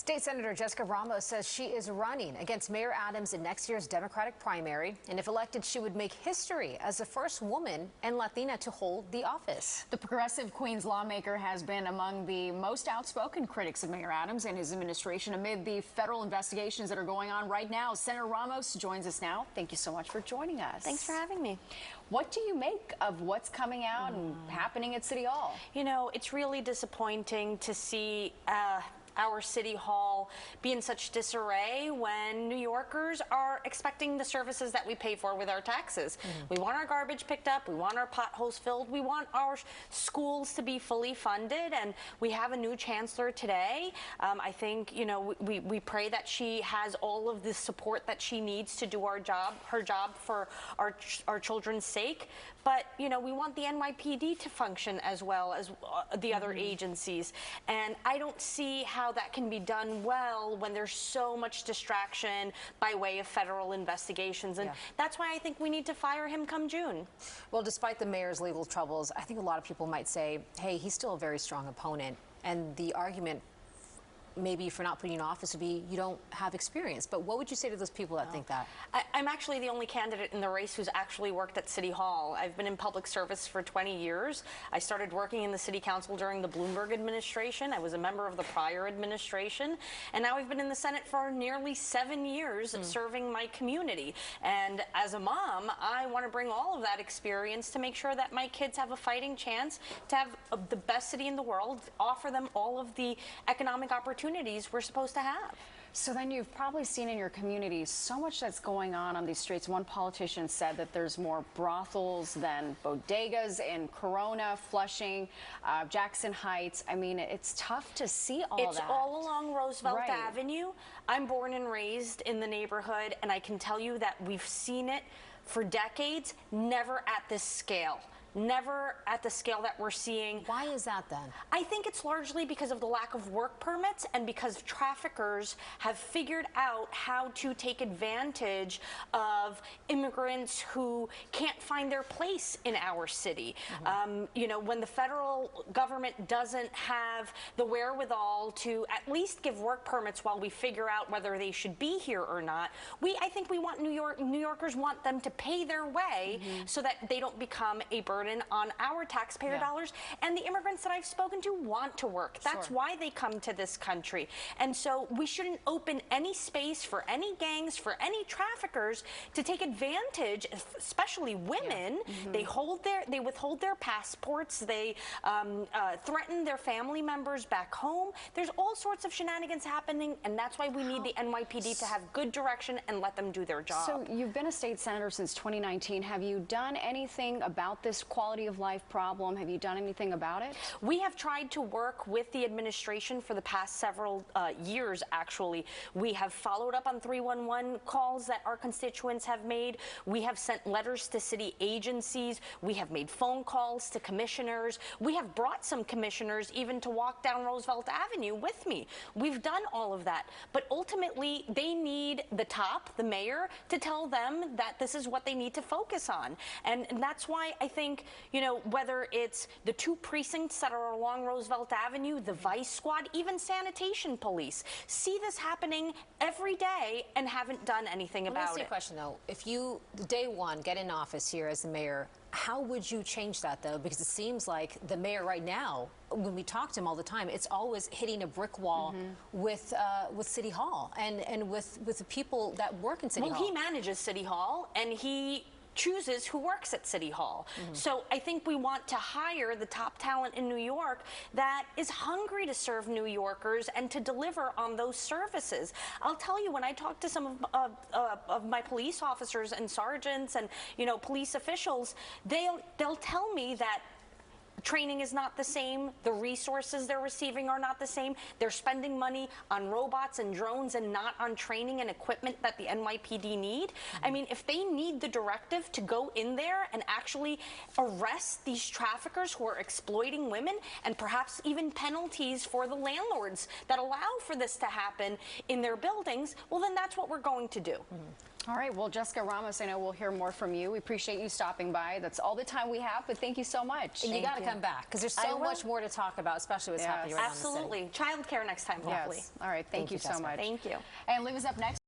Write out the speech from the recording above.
State Senator Jessica Ramos says she is running against Mayor Adams in next year's Democratic primary, and if elected, she would make history as the first woman and Latina to hold the office. The progressive Queens lawmaker has been among the most outspoken critics of Mayor Adams and his administration amid the federal investigations that are going on right now. Senator Ramos joins us now. Thank you so much for joining us. Thanks for having me. What do you make of what's coming out and happening at City Hall? You know, it's really disappointing to see our City Hall be in such disarray when New Yorkers are expecting the services that we pay for with our taxes. We want our garbage picked up, we want our potholes filled, we want our schools to be fully funded, and we have a new chancellor today. I think, you know, we pray that she has all of the support that she needs to do her job for our children's sake. But, you know, we want the NYPD to function as well as the other agencies. And I don't see how that can be done well when there's so much distraction by way of federal investigations. And that's why I think we need to fire him come June. Well, despite the mayor's legal troubles, I think a lot of people might say, hey, he's still a very strong opponent. And the argument maybe for not putting in office would be you don't have experience. But what would you say to those people that think that? I'm actually the only candidate in the race who's actually worked at City Hall. I've been in public service for 20 years. I started working in the City Council during the Bloomberg administration. I was a member of the prior administration. And now I've been in the Senate for nearly 7 years serving my community. And as a mom, I want to bring all of that experience to make sure that my kids have a fighting chance to have the best city in the world, offer them all of the economic opportunities we're supposed to have. So then you've probably seen in your community so much that's going on these streets. One politician said that there's more brothels than bodegas in Corona, Flushing, Jackson Heights. I mean, it's tough to see all that. It's all along Roosevelt Avenue. I'm born and raised in the neighborhood, and I can tell you that we've seen it for decades, never at this scale. Never at the scale that we're seeing. Why is that then? I think it's largely because of the lack of work permits and because traffickers have figured out how to take advantage of immigrants who can't find their place in our city. You know, when the federal government doesn't have the wherewithal to at least give work permits while we figure out whether they should be here or not, I think we want New Yorkers want them to pay their way so that they don't become a burden on our taxpayer dollars. And the immigrants that I've spoken to want to work. That's why they come to this country. And so we shouldn't open any space for any gangs, for any traffickers to take advantage, especially women. They withhold their passports. They threaten their family members back home. There's all sorts of shenanigans happening, and that's why we need the NYPD to have good direction and let them do their job. So you've been a state senator since 2019. Have you done anything about this quality of life problem? Have you done anything about it? We have tried to work with the administration for the past several years, actually. We have followed up on 311 calls that our constituents have made. We have sent letters to city agencies. We have made phone calls to commissioners. We have brought some commissioners even to walk down Roosevelt Avenue with me. We've done all of that. But ultimately, they need the mayor, to tell them that this is what they need to focus on. And that's why I think, you know, whether it's the 2 precincts that are along Roosevelt Avenue, the Vice Squad, even sanitation police, see this happening every day and haven't done anything about it. Let me ask you a question, though. If you, day one, get in office here as the mayor, how would you change that, though? Because it seems like the mayor right now, when we talk to him all the time, it's always hitting a brick wall with City Hall and with the people that work in City Hall. Well, he manages City Hall, and he chooses who works at City Hall. So I think we want to hire the top talent in New York that is hungry to serve New Yorkers and to deliver on those services. I'll tell you, when I talk to some of my police officers and sergeants and, you know, police officials, they'll tell me that training is not the same. The resources they're receiving are not the same. They're spending money on robots and drones and not on training and equipment that the NYPD need. I mean, if they need the directive to go in there and actually arrest these traffickers who are exploiting women, and perhaps even penalties for the landlords that allow for this to happen in their buildings, well, then that's what we're going to do. All right, well, Jessica Ramos, I know we'll hear more from you. We appreciate you stopping by. That's all the time we have, but thank you so much. And you got to come back because there's so much more to talk about, especially what's happening right now in the city. Absolutely. Childcare next time, hopefully. Yes. All right, thank you so Jessica. much. Thank you. And leave us up next.